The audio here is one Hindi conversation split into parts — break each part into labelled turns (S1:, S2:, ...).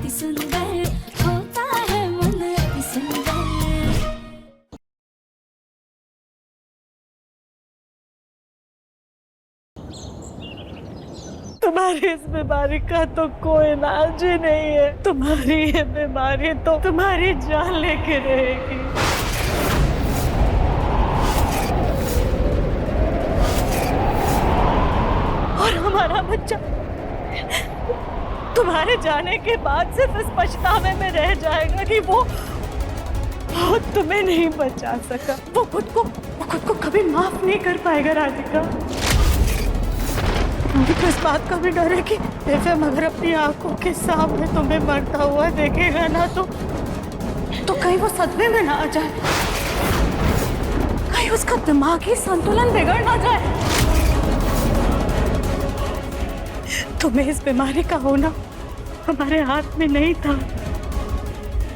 S1: अति सुंदर होता है मन अति सुंदर।
S2: तुम्हारी इस बीमारी का तो कोई इलाज ही नहीं है। तुम्हारी ये बीमारी तो तुम्हारी जान लेके रहेगी। और हमारा बच्चा तुम्हारे जाने के बाद सिर्फ इस पछतावे में रह जाएगा कि वो तुम्हें नहीं बचा सका। वो खुद को कभी माफ नहीं कर पाएगा राधिका। मुझे तो इस बात का भी डर है कि दिव्यम अगर अपनी आंखों के सामने तुम्हें मरता हुआ देखेगा ना तो कहीं वो सदमे में ना आ जाए, कहीं उसका दिमागी संतुलन बिगड़ ना जाए। तुम्हें इस बीमारी का होना हमारे हाथ में नहीं था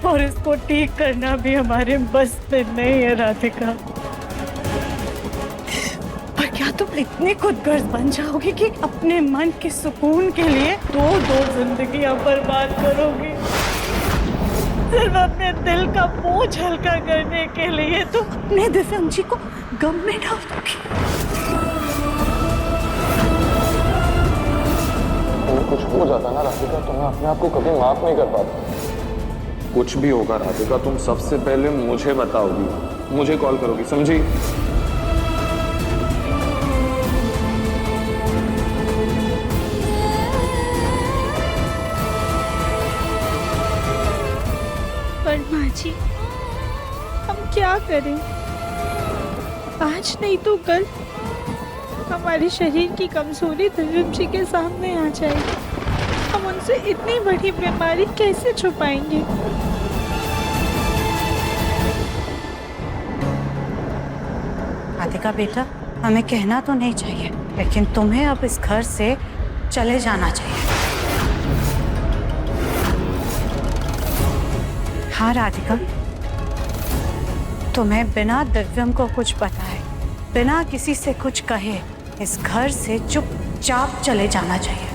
S2: और इसको ठीक करना भी हमारे बस में नहीं है राधिका। पर क्या तुम इतनी खुदगर्ज बन जाओगी कि अपने मन के सुकून के लिए दो जिंदगियां बर्बाद करोगी सिर्फ अपने दिल का बोझ हल्का करने के लिए? तो अपने दिव्यम जी को गम में डाल दोगी।
S3: कुछ हो जाता ना राधिका तो मैं अपने आप को कभी माफ नहीं कर पाता। कुछ भी होगा राधिका तुम सबसे पहले मुझे बताओगी, मुझे कॉल करोगी, समझी?
S4: पर माँ जी हम क्या करें, आज नहीं तो कल हमारे शरीर की कमजोरी दिव्यम जी के सामने आ जाएगी। हम उनसे इतनी बड़ी बीमारी कैसे छुपाएंगे?
S5: राधिका बेटा, हमें कहना तो नहीं चाहिए लेकिन तुम्हें अब इस घर से चले जाना चाहिए। हाँ राधिका, तुम्हें बिना दिव्यम को कुछ बताए, बिना किसी से कुछ कहे इस घर से चुपचाप चले जाना चाहिए।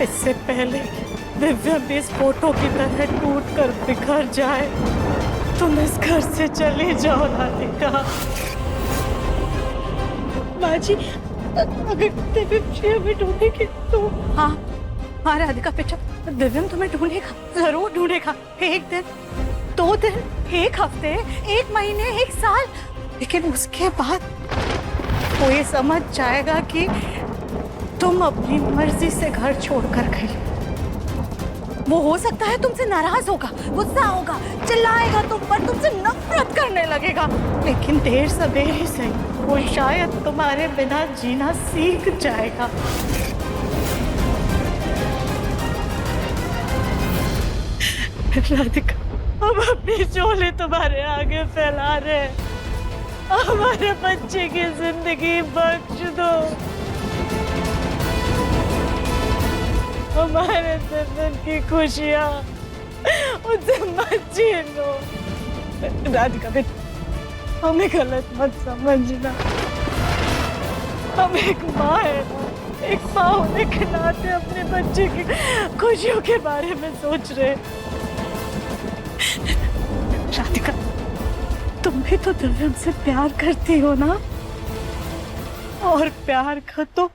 S2: इससे पहले दिव्यम इस फोटो की तरह टूट कर बिखर जाए तुम इस घर से चले जाओ राधिका।
S4: माँ जी अगर दिव्यम जी हमें ढूंढेंगे तो?
S5: हाँ हाँ राधिका बेटा, दिव्यम तुम्हें ढूंढेगा, जरूर ढूंढेगा। एक दिन, 2 दिन, 1 हफ्ते, 1 महीने, 1 साल, लेकिन उसके बाद वो ये समझ जाएगा कि तुम अपनी मर्जी से घर छोड़कर गई। वो हो सकता है तुमसे नाराज होगा, गुस्सा होगा, चिल्लाएगा तुम पर, तुमसे नफरत करने लगेगा, लेकिन देर सवेर ही सही वो शायद तुम्हारे बिना जीना सीख जाएगा। राधिका, हम अपनी झोली तुम्हारे आगे फैला रहे हैं, हमारे बच्चे की जिंदगी बख्श दो, हमारे दिल की खुशियाँ उनसे मत छीन लो। राधिका बेटा, हमें गलत मत समझना, हम एक माँ है ना, एक माँ होने के नाते अपने बच्चे की खुशियों के बारे में सोच रहे। राधिका, तुम भी तो दिव्यम से प्यार करती हो ना, और प्यार का तो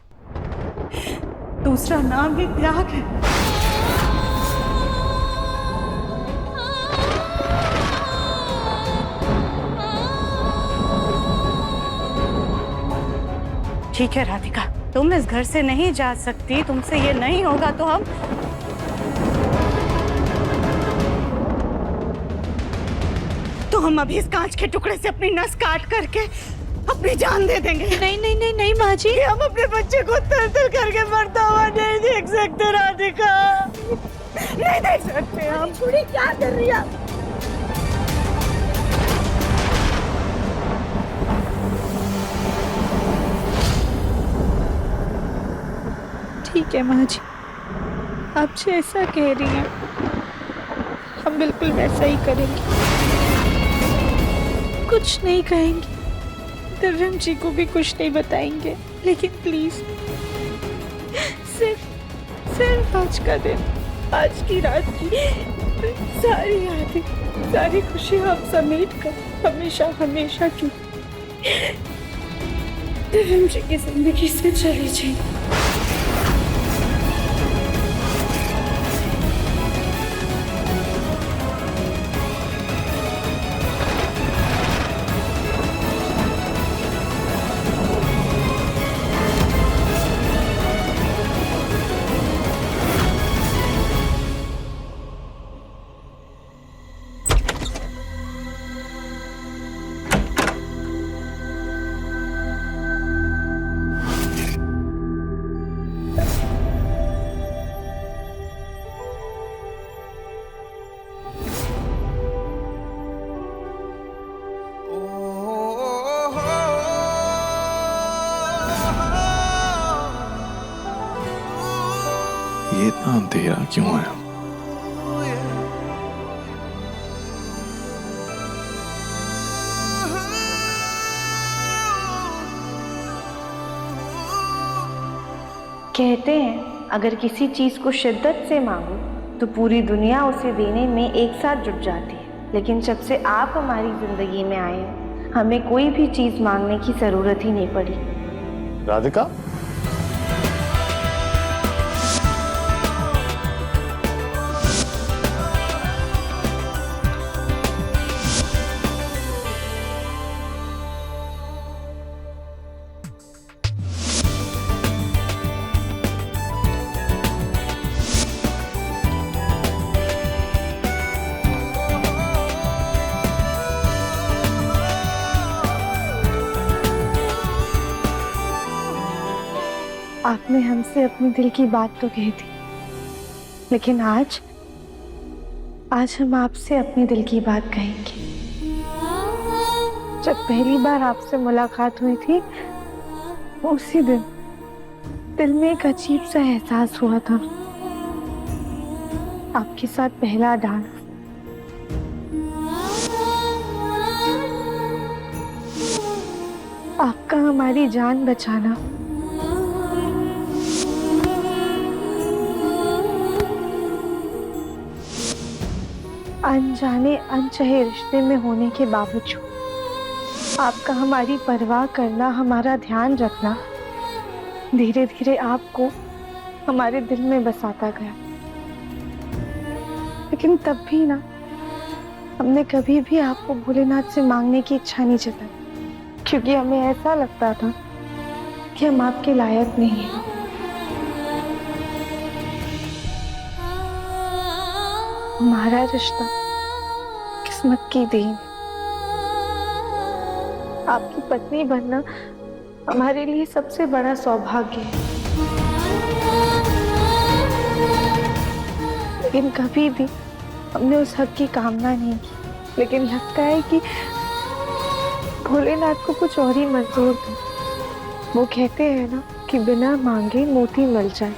S5: दूसरा नाम ही त्याग है। ठीक है राधिका, तुम इस घर से नहीं जा सकती, तुमसे ये नहीं होगा तो हम अभी इस कांच के टुकड़े से अपनी नस काट करके अपनी जान दे देंगे।
S4: नहीं नहीं नहीं नहीं माँ जी,
S2: हम अपने बच्चे को तर करके मरता हुआ नहीं देख सकते राधिका, नहीं देख सकते हम।
S4: थोड़ी क्या कर रही है? ठीक है माँ जी, आप जैसा कह रही हैं हम बिल्कुल वैसा ही करेंगे, कुछ नहीं कहेंगे, दिव्यम जी को भी कुछ नहीं बताएंगे, लेकिन प्लीज सिर्फ आज का दिन, आज की रात की सारी यादें, सारी खुशी हम समेट कर हमेशा हमेशा की दिव्यम जी की जिंदगी से चली जाए।
S3: ये इतना अंधेरा क्यों है?
S6: कहते हैं अगर किसी चीज को शिद्दत से मांगो तो पूरी दुनिया उसे देने में एक साथ जुट जाती है, लेकिन जब से आप हमारी जिंदगी में आए हैं हमें कोई भी चीज मांगने की जरूरत ही नहीं पड़ी।
S3: राधिका,
S6: आपने हमसे अपने दिल की बात तो कही थी, लेकिन आज हम आपसे अपने दिल की बात कहेंगे। जब पहली बार आपसे मुलाकात हुई थी उसी दिन दिल में एक अजीब सा एहसास हुआ था। आपके साथ पहला डांस, आपका हमारी जान बचाना, अनजाने अनचाहे रिश्ते में होने के बावजूद आपका हमारी परवाह करना, हमारा ध्यान रखना धीरे धीरे आपको हमारे दिल में बसाता गया। लेकिन तब भी ना हमने कभी भी आपको भोलेनाथ से मांगने की इच्छा नहीं जताई, क्योंकि हमें ऐसा लगता था कि हम आपके लायक नहीं हैं। हमारा रिश्ता किस्मत की देन, आपकी पत्नी बनना हमारे लिए सबसे बड़ा सौभाग्य है। लेकिन कभी भी हमने उस हक की कामना नहीं की, लेकिन लगता है कि भोलेनाथ को कुछ और ही मंजूर था। वो कहते हैं ना कि बिना मांगे मोती मिल जाए,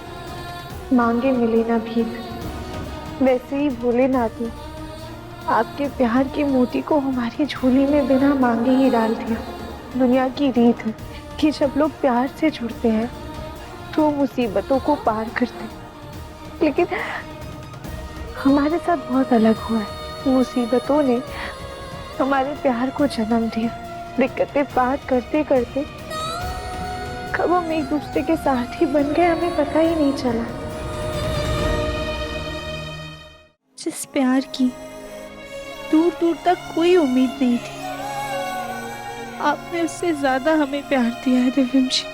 S6: मांगे मिले ना भीख। वैसे ही भोलेनाथ ने आपके प्यार की मोती को हमारी झोली में बिना मांगे ही डाल दिया। दुनिया की रीत है कि जब लोग प्यार से जुड़ते हैं तो मुसीबतों को पार करते हैं, लेकिन हमारे साथ बहुत अलग हुआ है। मुसीबतों ने हमारे प्यार को जन्म दिया। दिक्कतें पार करते करते कब हम एक दूसरे के साथी बन गए हमें पता ही नहीं चला।
S4: जिस प्यार की दूर दूर तक कोई उम्मीद नहीं थी, आपने उससे ज्यादा हमें प्यार दिया है दिव्यम जी।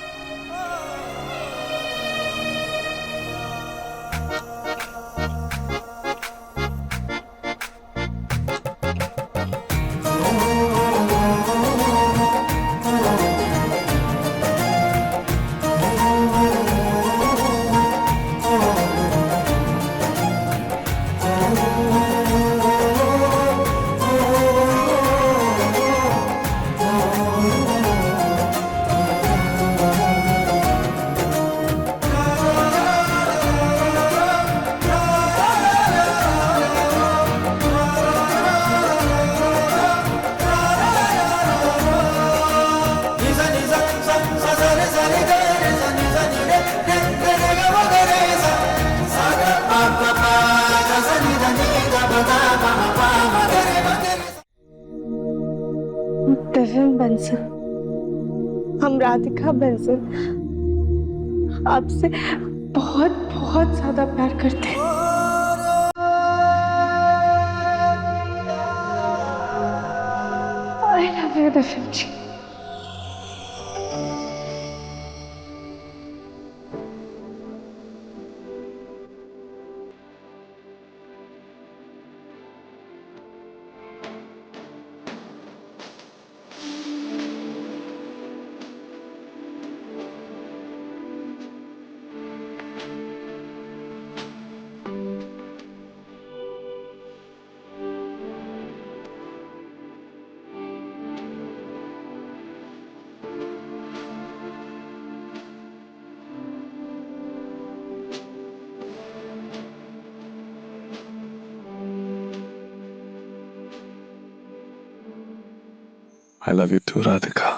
S6: दिव्यम बंसल, हम राधिका बंसल आपसे बहुत बहुत ज्यादा प्यार करते हैं। I love you Divyam ji.
S3: I love you too, Radhika.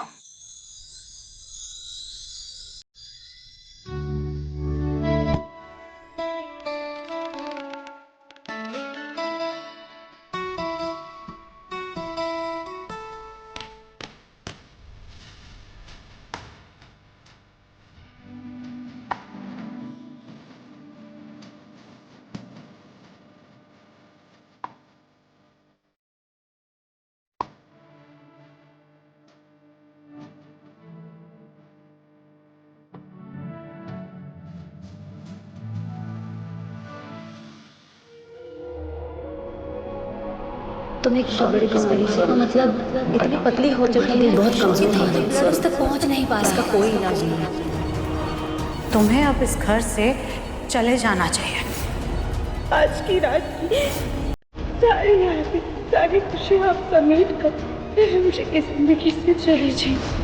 S7: तुम एक बहुत बड़ी बीमारी से मतलब इतनी पतली हो चुकी है, बहुत कमजोर हो गई, उस तक पहुंच नहीं पा रहा। इसका कोई इलाज नहीं है।
S5: तुम्हें अब इस घर से चले जाना चाहिए।
S4: आज की रात की सारी यादें, सारी खुशी आप समेट कर मुझे की जिंदगी से चली जाए।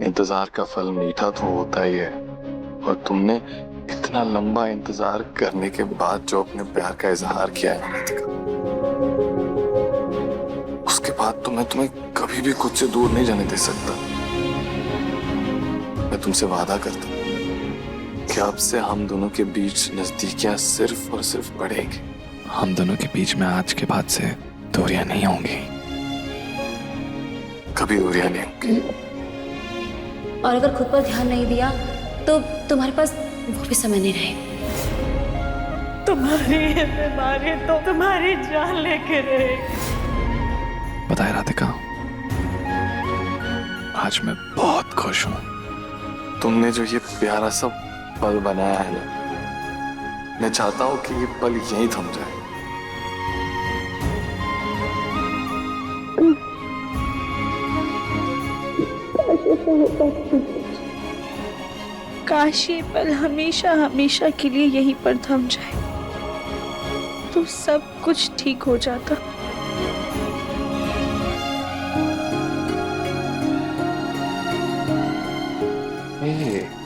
S3: इंतजार का फल मीठा तो होता ही है, और तुमने इतना लंबा इंतजार करने के बाद जो अपने प्यार का इजहार किया है राधिका, उसके बाद तो मैं तुम्हें कभी भी खुद से दूर नहीं जाने दे सकता। मैं तुमसे वादा करता हूं कि अब से हम दोनों के बीच नजदीकियां सिर्फ और सिर्फ बढ़ेंगी। हम दोनों के बीच में आज के बाद से दूरियां नहीं होंगी, कभी दूरियां नहीं होंगी।
S7: और अगर खुद पर ध्यान नहीं दिया तो तुम्हारे पास वो भी समय नहीं रहे।
S2: तुम्हारी ये बीमारी तो तुम्हारी जान लेके रहे।
S3: बताए राधिका, आज मैं बहुत खुश हूँ। तुमने जो ये प्यारा सा पल बनाया है ना, मैं चाहता हूँ कि ये पल यहीं थम जाए।
S4: काश ये पल हमेशा हमेशा के लिए यहीं पर थम जाए तो सब कुछ ठीक हो जाता।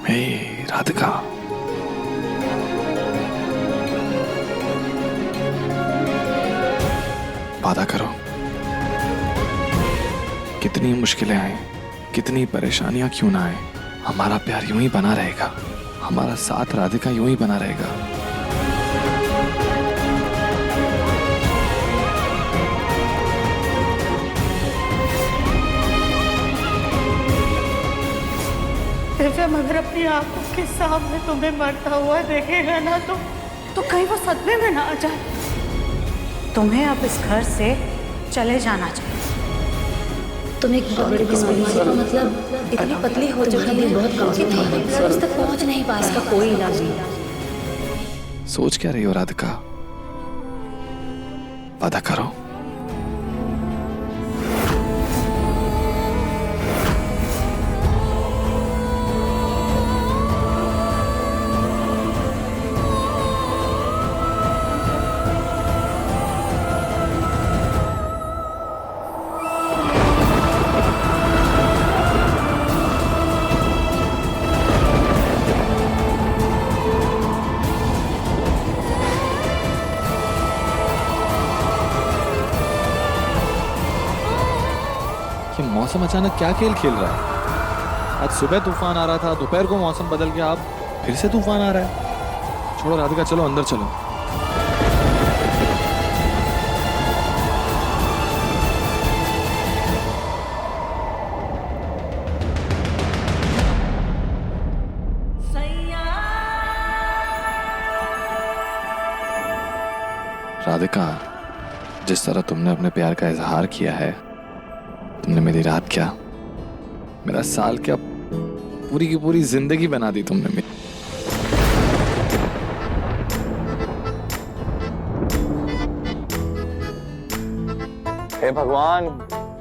S3: हे राधिका, वादा करो, कितनी मुश्किलें आए, कितनी परेशानियां क्यों ना आए, हमारा प्यार यूं ही बना रहेगा, हमारा साथ राधिका यूं ही बना रहेगा।
S2: दिव्यम अगर अपनी आंखों के सामने तुम्हें मरता हुआ देखेगा ना तो कहीं वो सदमे में ना आ जाए। तुम्हें अब इस घर से चले जाना चाहिए।
S7: तुम एक बहुत बड़ी बीमारी से, मतलब इतनी पतली हो चुकी है, बहुत कमजोर है, मतलब उस तक पहुंच नहीं पा, इसका कोई इलाज नहीं।
S3: सोच क्या रही हो राधिका? वादा करो। कि मौसम अचानक क्या खेल खेल रहा है? आज सुबह तूफान आ रहा था, दोपहर को मौसम बदल गया, अब फिर से तूफान आ रहा है। छोड़ो राधिका, चलो अंदर चलो। राधिका, जिस तरह तुमने अपने प्यार का इजहार किया है, तुमने मेरी रात क्या, मेरा साल क्या, पूरी की पूरी जिंदगी बना दी तुमने मेरी। हे भगवान,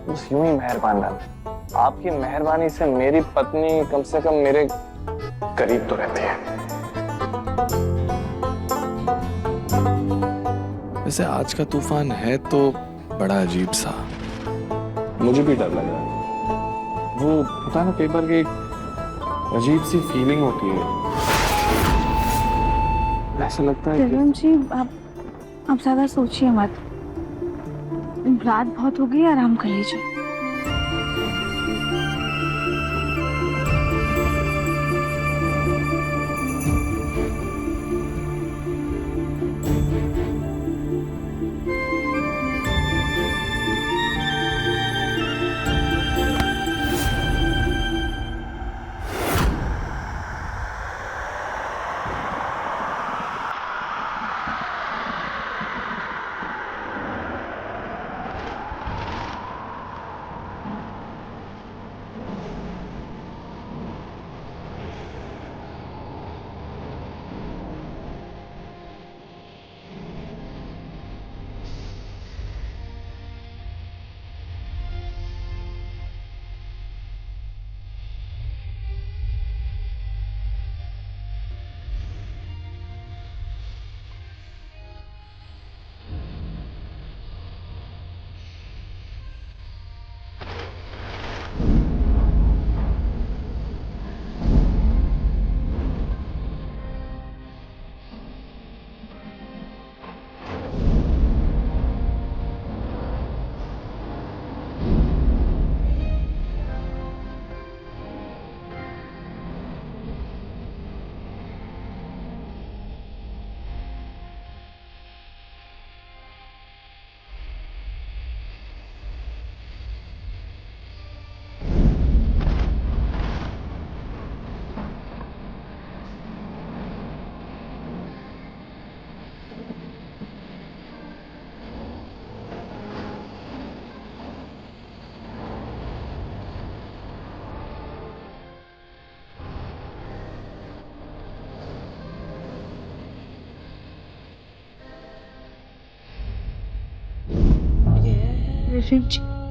S3: बस यूं ही मेहरबान रहना। आपकी मेहरबानी से मेरी पत्नी कम से कम मेरे करीब तो रहती है। वैसे आज का तूफान है तो बड़ा अजीब सा, मुझे भी डर लग रहा है। वो पता है ना, कई बार एक अजीब सी फीलिंग होती है, ऐसा लगता है
S6: दिव्यम जी, आप ज्यादा सोचिए मत, रात बहुत हो गई, आराम कर लीजिए।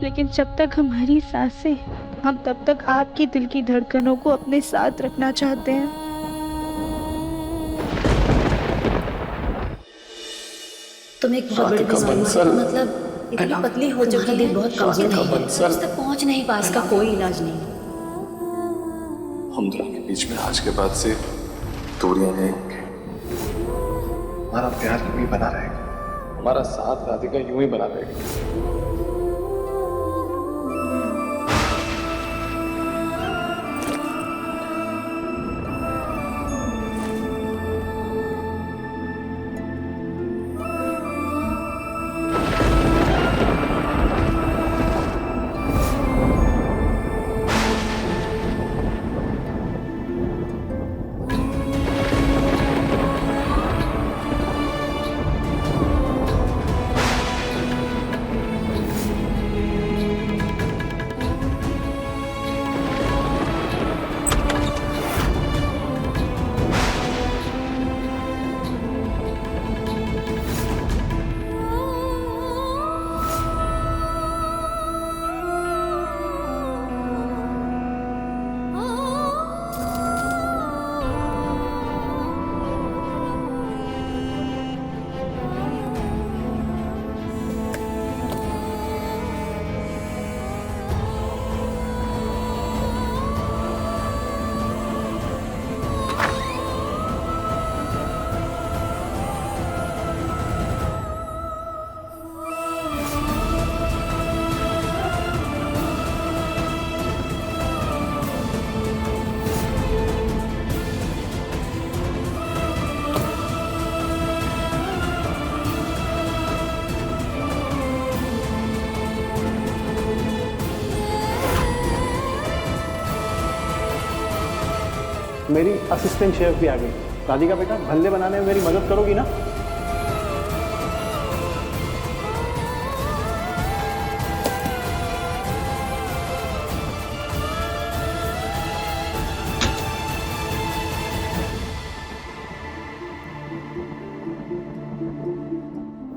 S4: लेकिन जब तक हमारी सांसें, हम तब तक आपकी दिल की धड़कनों को अपने साथ रखना चाहते हैं।
S7: तुम एक बहुत बड़ी बीमारी से, मतलब इतनी पतली हो चुकी है, बहुत कमजोर है, उस तक पहुंच नहीं पा, इसका कोई इलाज नहीं।
S3: हम दोनों के बीच में आज के बाद से दूरियां नहीं होंगी, हमारा प्यार यूं ही बना रहेगा, हमारा साथ राधिका यूं ही बना रहेगा।
S8: मेरी असिस्टेंट शेफ भी आ गई। राधिका बेटा, भल्ले बनाने में मेरी मदद करोगी ना?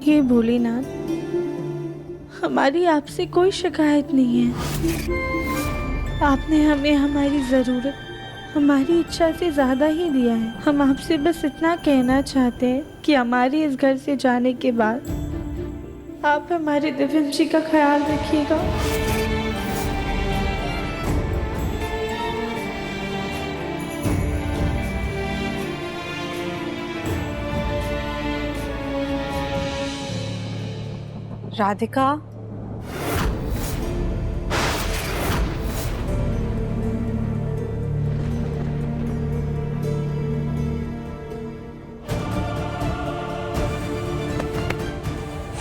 S4: ये भोलेनाथ, हमारी आपसे कोई शिकायत नहीं है। आपने हमें हमारी ज़रूरत हमारी इच्छा से ज़्यादा ही दिया है। हम आपसे बस इतना कहना चाहते हैं कि हमारे इस घर से जाने के बाद आप हमारे दिव्यम जी का ख्याल रखिएगा।
S5: राधिका,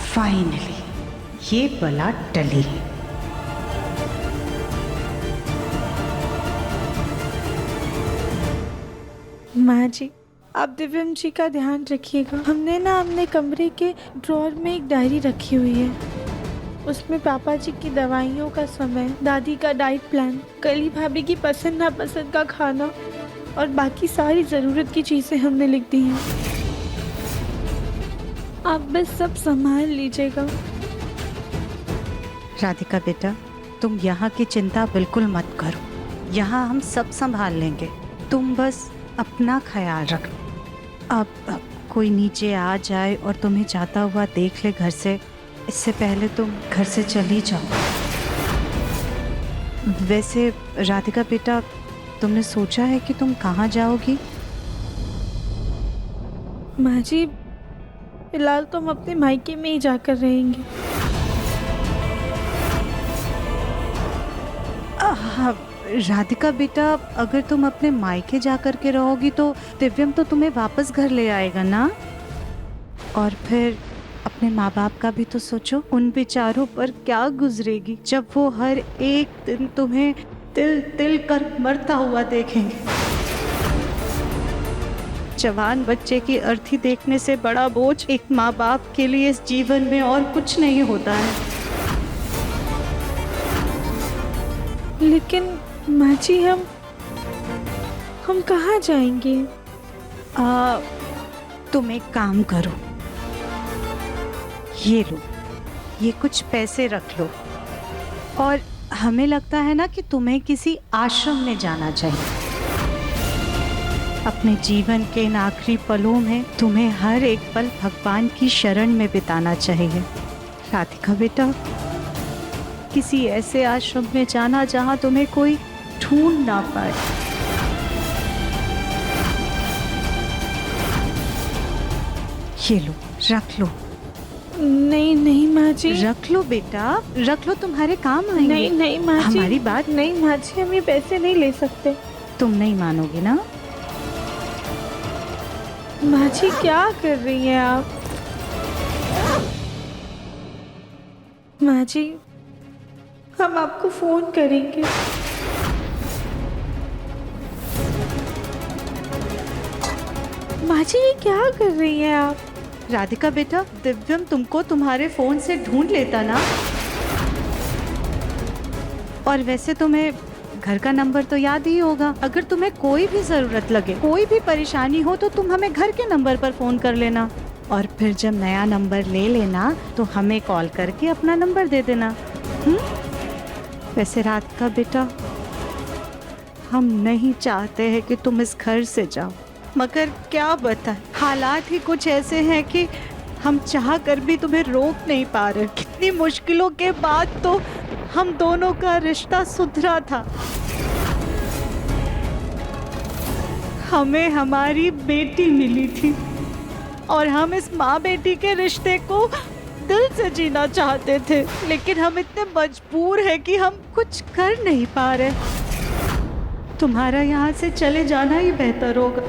S9: फाइनली ये बला टली।
S4: माँ जी, आप दिव्यम जी का ध्यान रखिएगा। हमने ना अपने कमरे के ड्रॉर में एक डायरी रखी हुई है। उसमें पापा जी की दवाइयों का समय, दादी का डाइट प्लान, कली भाभी की पसंद नापसंद का खाना और बाकी सारी ज़रूरत की चीज़ें हमने लिख दी हैं। आप बस सब संभाल लीजिएगा।
S9: राधिका बेटा, तुम यहाँ की चिंता बिल्कुल मत करो। यहाँ हम सब संभाल लेंगे। तुम बस अपना ख्याल रखो। अब कोई नीचे आ जाए और तुम्हें जाता हुआ देख ले घर से, इससे पहले तुम घर से चली जाओ। वैसे राधिका बेटा, तुमने सोचा है कि तुम कहाँ जाओगी?
S4: माँ जी, फिलहाल तो हम अपने मायके में ही जाकर रहेंगे।
S9: राधिका बेटा, अगर तुम अपने मायके जाकर के रहोगी तो दिव्यम तो तुम्हें वापस घर ले आएगा ना। और फिर अपने माँ बाप का भी तो सोचो, उन बेचारों पर क्या गुजरेगी जब वो हर एक दिन तुम्हें तिल तिल कर मरता हुआ देखेंगे। जवान बच्चे की अर्थी देखने से बड़ा बोझ एक माँ बाप के लिए इस जीवन में और कुछ नहीं होता है।
S4: लेकिन माँ जी, हम कहाँ जाएंगे?
S9: तुम एक काम करो, ये लो, ये कुछ पैसे रख लो। और हमें लगता है ना कि तुम्हें किसी आश्रम में जाना चाहिए। अपने जीवन के इन आखिरी पलों में तुम्हें हर एक पल भगवान की शरण में बिताना चाहिए। राधिका बेटा, किसी ऐसे आश्रम में जाना जहां तुम्हें कोई ढूंढ ना पाए। ये लो, रख लो।
S4: नहीं नहीं माँ जी,
S9: रख लो बेटा, रख लो, तुम्हारे काम आएंगे।
S4: नहीं नहीं माँ जी,
S9: हमारी बात।
S4: नहीं माँ जी, हम ये पैसे नहीं ले सकते।
S9: तुम नहीं मानोगे ना?
S4: माँ जी, क्या कर रही हैं आप? माँ जी, हम आपको फोन करेंगे। माँ जी, ये क्या कर रही हैं आप?
S9: राधिका बेटा, दिव्यम तुमको तुम्हारे फोन से ढूंढ लेता ना। और वैसे तुम्हें घर का नंबर तो याद ही होगा। अगर तुम्हें कोई भी जरूरत लगे, कोई भी परेशानी हो, तो तुम हमें घर के नंबर पर फोन कर लेना। और फिर जब नया नंबर ले लेना तो हमें कॉल करके अपना नंबर दे देना। वैसे राधिका बेटा, हम नहीं चाहते हैं कि तुम इस घर से जाओ, मगर क्या बताएं, हालात ही कुछ ऐसे हैं कि हम चाह कर भी तुम्हें रोक नहीं पा रहे। कितनी मुश्किलों के बाद तो हम दोनों का रिश्ता सुधरा था। हमें हमारी बेटी मिली थी और हम इस माँ बेटी के रिश्ते को दिल से जीना चाहते थे, लेकिन हम इतने मजबूर हैं कि हम कुछ कर नहीं पा रहे। तुम्हारा यहाँ से चले जाना ही बेहतर होगा।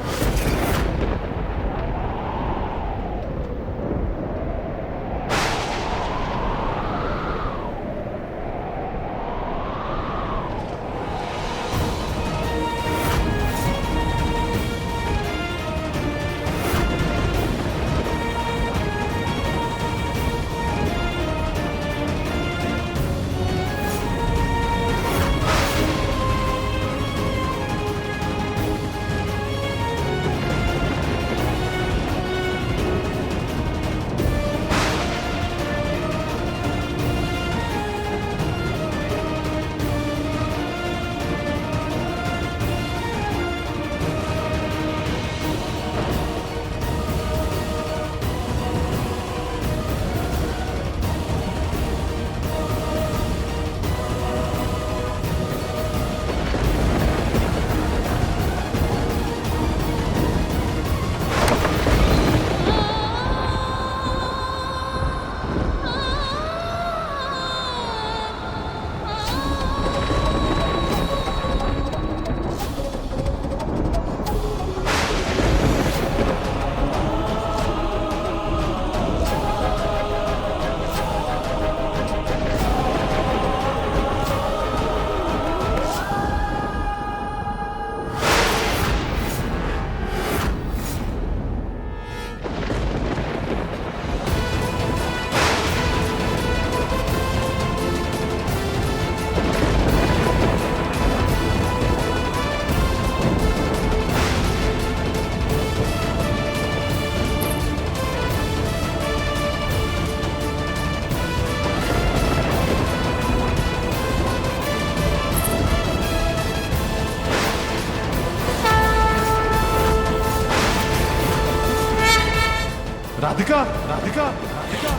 S3: राधिका, राधिका, राधिका।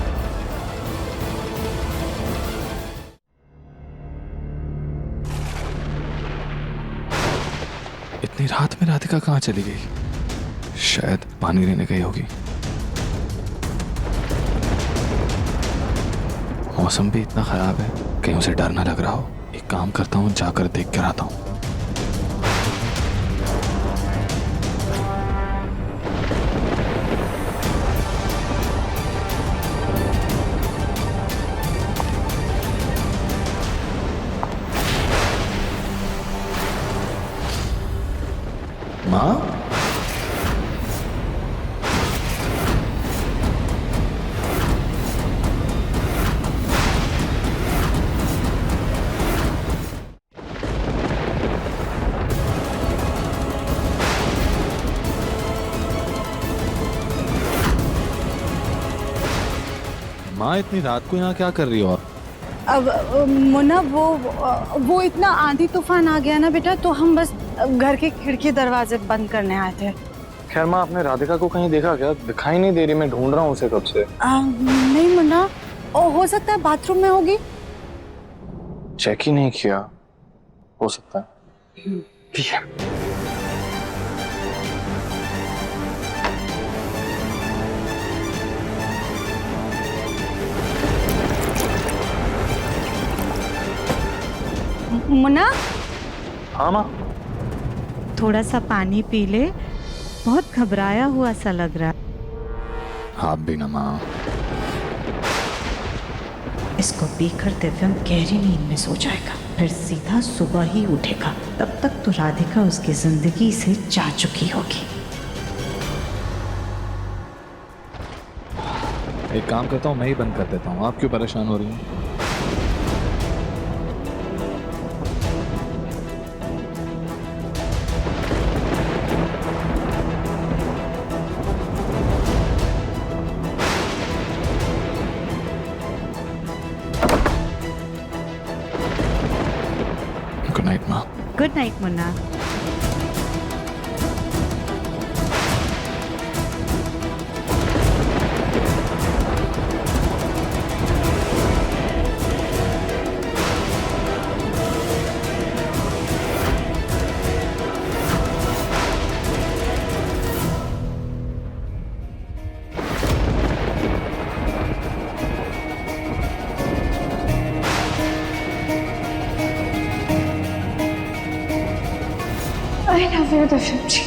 S3: इतनी रात में राधिका कहाँ चली गई? शायद पानी लेने गई होगी। मौसम भी इतना खराब है, कहीं उसे डर ना लग रहा हो। एक काम करता हूँ, जाकर देख कर आता हूँ। माँ? माँ, इतनी रात को यहाँ क्या कर रही हो आप?
S5: अब मुन्ना वो इतना आंधी तूफान आ गया ना बेटा, तो हम बस घर के खिड़की दरवाजे बंद करने आए थे।
S3: खैर माँ, आपने राधिका को कहीं देखा क्या? दिखाई नहीं दे रही, मैं ढूंढ रहा हूँ उसे कब से।
S5: नहीं मुन्ना, हो सकता है बाथरूम में होगी।
S3: चेक ही नहीं किया, हो सकता है। ठीक है।
S5: मुन्ना।
S3: हाँ माँ।
S9: थोड़ा सा पानी पी ले, बहुत घबराया हुआ सा लग रहा है।
S3: आप भी ना माँ।
S9: इसको पीकर दिव्यम गहरी नींद में सो जाएगा, फिर सीधा सुबह ही उठेगा। तब तक तो राधिका उसकी जिंदगी से जा चुकी होगी।
S3: एक काम करता हूँ, मैं ही बंद कर देता हूँ। आप क्यों परेशान हो रही हैं? गुड नाइट माँ।
S9: Good night Munna.
S6: I love you, दिव्यम जी।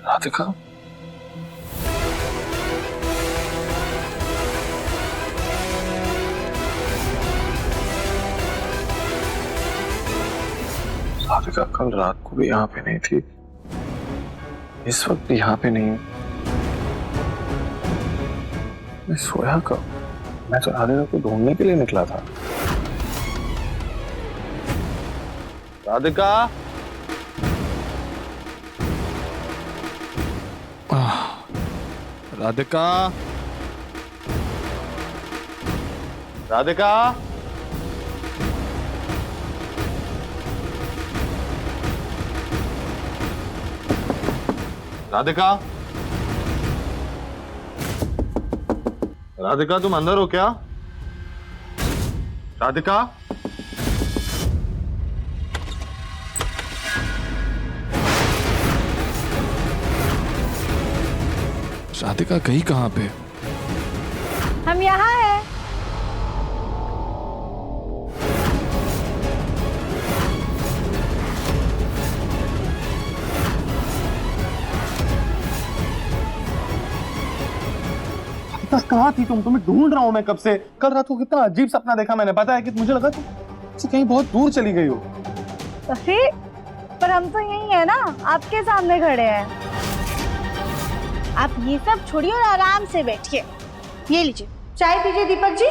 S3: राधिका, राधिका कल रात को भी यहाँ पे नहीं थी, इस वक्त भी यहाँ पे नहीं। मैं सोया कब? मैं तो राधिका को ढूंढने के लिए निकला था। राधिका, राधिका, राधिका, राधिका, राधिका, तुम अंदर हो क्या? राधिका, राधिका गई कहाँ पे?
S5: हम यहाँ हैं।
S8: कहाँ थी तुम? तुम्हें ढूंढ रहा हूँ मैं कब से। कल रात को कितना अजीब सपना देखा मैंने, पता है कि मुझे लगा तुम कहीं बहुत दूर चली गई हो।
S5: पर हम तो यही है ना, आपके सामने खड़े हैं। आप ये सब छोड़िए और आराम से बैठिए। ये लीजिए चाय पीजिए दीपक जी।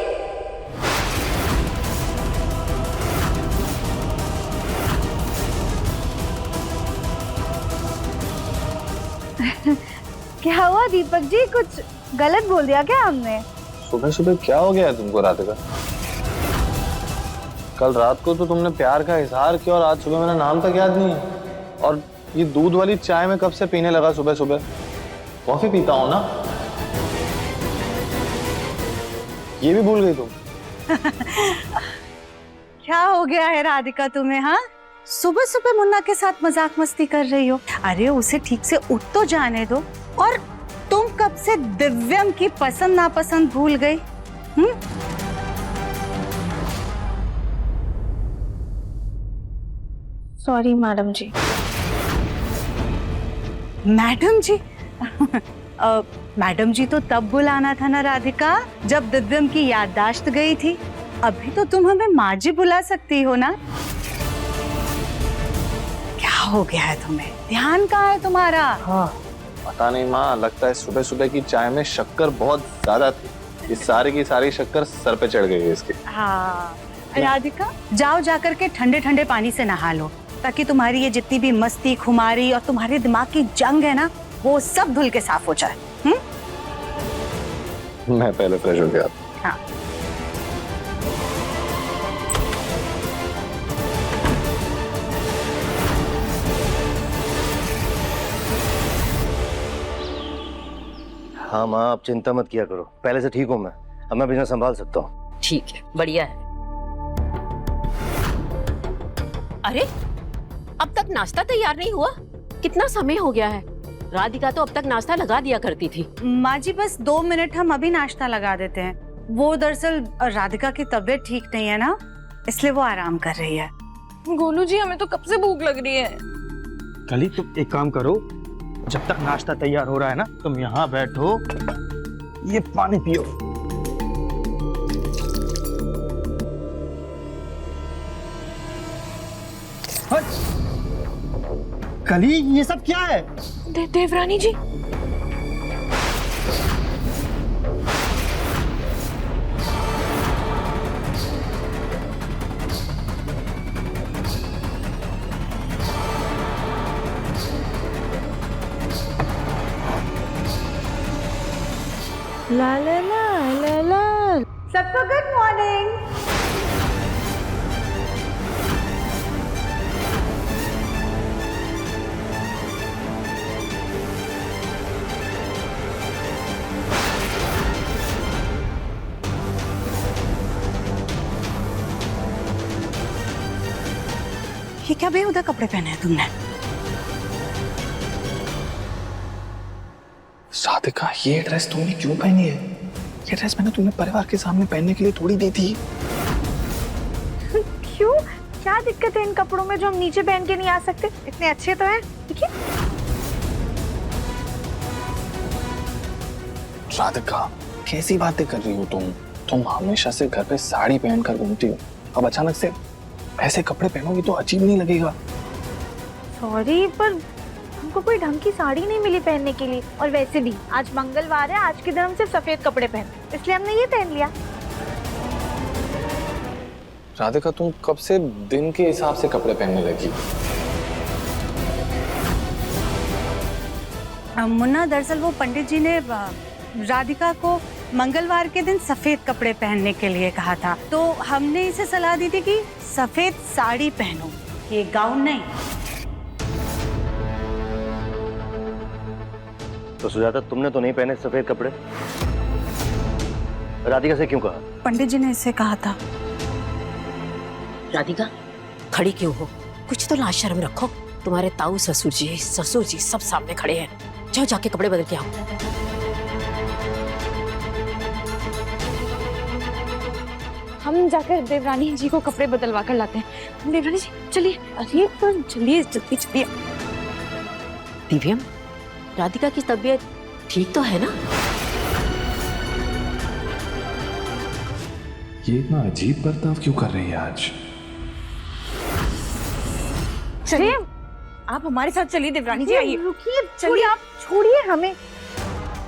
S5: क्या हुआ दीपक जी, कुछ गलत बोल दिया क्या हमने?
S3: सुबह सुबह क्या हो गया है तुमको राधिका? कल रात को तो तुमने प्यार का इजहार किया और आज सुबह मेरा नाम तक याद नहीं है। और ये दूध वाली चाय में कब से पीने लगा सुबह सुबह? कॉफी पीता हूं ना। ये भी भूल गई तुम?
S5: क्या हो गया है राधिका तुम्हें? हाँ,
S9: सुबह सुबह मुन्ना के साथ मजाक मस्ती कर रही हो? अरे उसे ठीक से उठ तो जाने दो। और तुम कब से दिव्यम की पसंद नापसंद भूल गई?
S5: सॉरी मैडम जी।
S9: मैडम जी? मैडम जी तो तब बुलाना था ना राधिका, जब दिव्यम की याददाश्त गई थी। अभी तो तुम हमें माँ जी बुला सकती हो ना। क्या हो गया है तुम्हें? ध्यान कहाँ है तुम्हारा?
S3: हाँ पता नहीं माँ, लगता है सुबह सुबह की चाय में शक्कर बहुत ज्यादा थी। ये सारी की सारी शक्कर सर पे चढ़ गई है इसके।
S9: हाँ राधिका, जाओ जाकर के ठंडे ठंडे पानी से नहा लो, ताकि तुम्हारी ये जितनी भी मस्ती खुमारी और तुम्हारे दिमाग की जंग है ना, वो सब धुल के साफ हो जाए।
S3: मैं पहले फ्रेश हो गया।
S9: हाँ।
S10: हाँ माँ, आप चिंता मत किया करो, पहले से ठीक हूँ मैं। अब मैं बिजनेस संभाल सकता हूँ।
S7: ठीक है, बढ़िया है। अरे अब तक नाश्ता तैयार नहीं हुआ? कितना समय हो गया है? राधिका तो अब तक नाश्ता लगा दिया करती थी।
S9: माँ जी बस 2 मिनट, हम अभी नाश्ता लगा देते हैं। वो दरअसल राधिका की तबीयत ठीक नहीं है ना, इसलिए वो आराम कर रही है।
S6: गोलू जी, हमें तो कब से भूख लग रही है।
S8: कली तुम एक काम करो, जब तक नाश्ता तैयार हो रहा है ना, तुम यहाँ बैठो, ये पानी पियो। कली ये सब क्या है?
S6: देवरानी जी,
S4: ला ला ला ला ला।
S5: सबको गुड मॉर्निंग।
S9: ये क्या बेहुदा कपड़े पहने हैं तुमने?
S3: राधिका ये ड्रेस तुमने क्यों पहनी है? ये ड्रेस मैंने तुम्हें परिवार के सामने पहनने के लिए थोड़ी दी थी।
S5: क्यों? क्या दिक्कत है इन कपड़ों में जो हम नीचे पहन के नहीं आ सकते? इतने अच्छे तो हैं। ठीक है।
S3: राधिका कैसी बातें कर रही हो तुम हमेशा से घर पे साड़ी पहनकर घूमती हो, अब अचानक से ऐसे कपड़े पहनोगी तो अजीब नहीं लगेगा?
S5: सॉरी, पर हमको कोई ढंग की साड़ी नहीं मिली पहनने के लिए, और वैसे भी आज मंगलवार है, आज के दिन हम सिर्फ सफेद कपड़े पहनते, इसलिए हमने ये पहन लिया।
S3: राधिका तुम कब से दिन के हिसाब से कपड़े पहनने लगी?
S9: मुन्ना, दरअसल वो पंडित जी ने राधिका को मंगलवार के दिन सफेद कपड़े पहनने के लिए कहा था, तो हमने इसे सलाह दी थी कि सफेद साड़ी पहनो, ये गाउन नहीं।
S10: तो सुजाता, तुमने तो नहीं पहने सफेद कपड़े, राधिका से क्यों कहा?
S9: पंडित जी ने इसे कहा था।
S7: राधिका खड़ी क्यों हो? कुछ तो लाज शर्म रखो। तुम्हारे ताऊ ससुर जी सब सामने खड़े हैं। जाओ जाके कपड़े बदल के आओ।
S6: हम जाकर देवरानी जी को कपड़े बदलवा कर लाते हैं। देवरानी जी चलिए। अरे पर चलिए जल्दी चलिए।
S7: दिव्यम, राधिका की तबीयत ठीक तो है ना?
S3: ये इतना अजीब बर्ताव क्यों कर रही है आज?
S6: चलिए
S5: आप हमारे साथ चलिए देवरानी जी, आइए।
S6: रुकिए, छोड़िए, आप छोड़िए हमें।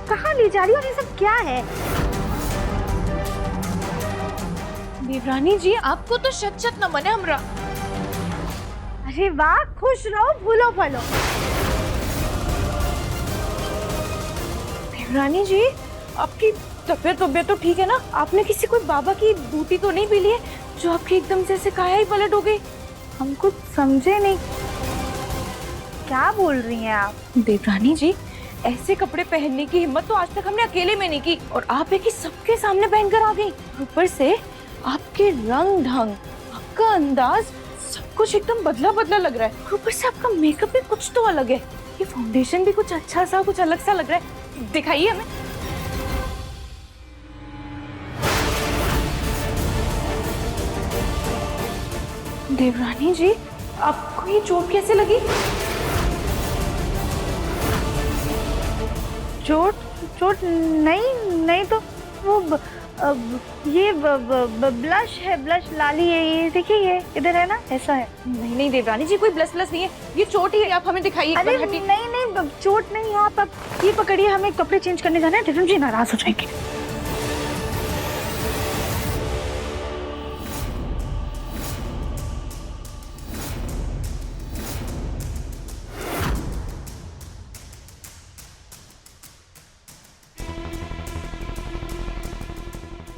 S6: कहाँ ले जा रही हो? ये सब क्या है?
S5: देवरानी जी आपको तो शत न मने हमरा।
S6: अरे वाह, खुश रहो, फूलो फलो।
S5: देवरानी जी आपकी तबीयत तो ठीक है ना? आपने किसी कोई बाबा की बूटी तो नहीं पी ली है जो आपकी एकदम से ऐसे काया ही पलट हो गई?
S6: हम कुछ समझे नहीं, क्या बोल रही हैं आप?
S5: देवरानी जी ऐसे कपड़े पहनने की हिम्मत तो आज तक हमने अकेले में नहीं की, और आप एक ही सबके सामने पहनकर आ गई। ऊपर से आपके रंग ढंग, आपका अंदाज, सब कुछ एकदम बदला बदला लग रहा है। ऊपर से आपका मेकअप भी कुछ तो अलग है। ये फाउंडेशन भी कुछ अच्छा सा, कुछ अलग सा लग रहा है। दिखाइए हमें। देवरानी जी आपको ये चोट कैसे लगी?
S6: चोट नहीं तो वो ये ब्लश है, ब्लश लाली है। ये देखिए, ये इधर है ना, ऐसा है।
S5: नहीं देवरानी जी, कोई ब्लश नहीं है, ये चोट ही है। आप हमें दिखाइए।
S6: अरे नहीं चोट नहीं है। आप ये पकड़िए, हमें कपड़े चेंज करने जाना है। देवरानी जी नाराज हो जाएंगे।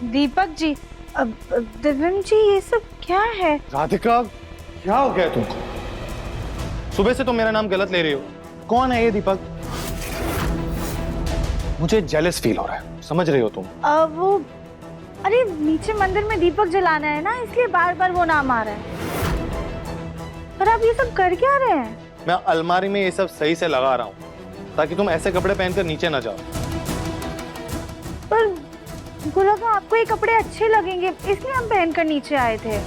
S6: दीपक जी, अब दिव्यम जी, ये सब क्या है?
S8: राधिका, क्या हो गया तुमको? सुबह से तुम मेरा नाम गलत ले रही हो। कौन है ये दीपक? मुझे जेलस फील हो रहा है, समझ रही हो तुम?
S6: वो अरे नीचे मंदिर में दीपक जलाना है ना, इसलिए बार बार वो नाम आ रहा है। पर आप ये सब कर क्या रहे हैं?
S8: मैं अलमारी में ये सब सही से लगा रहा हूँ ताकि तुम ऐसे कपड़े पहनकर नीचे ना जाओ।
S6: पर मुझे लगा आपको ये कपड़े अच्छे लगेंगे, इसलिए हम पहनकर नीचे आए थे।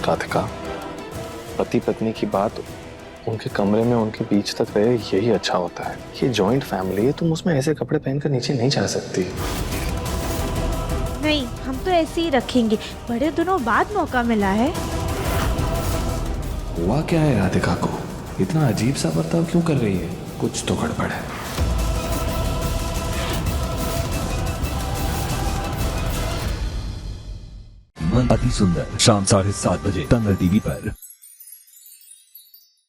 S3: राधिका, पति पत्नी की बात उनके कमरे में उनके बीच तक रहे, यही अच्छा होता है। ये जॉइंट फैमिली है, तुम उसमें ऐसे कपड़े पहनकर नीचे नहीं जा सकती।
S4: नहीं, हम तो ऐसे ही रखेंगे। बड़े दिनों बाद मौका मिला है।
S3: हुआ क्या है राधिका को? इतना अजीब सा बर्ताव क्यों कर रही है? कुछ तो गड़बड़ है।
S11: अति सुंदर शाम 7:30 बजे तंग टीवी पर।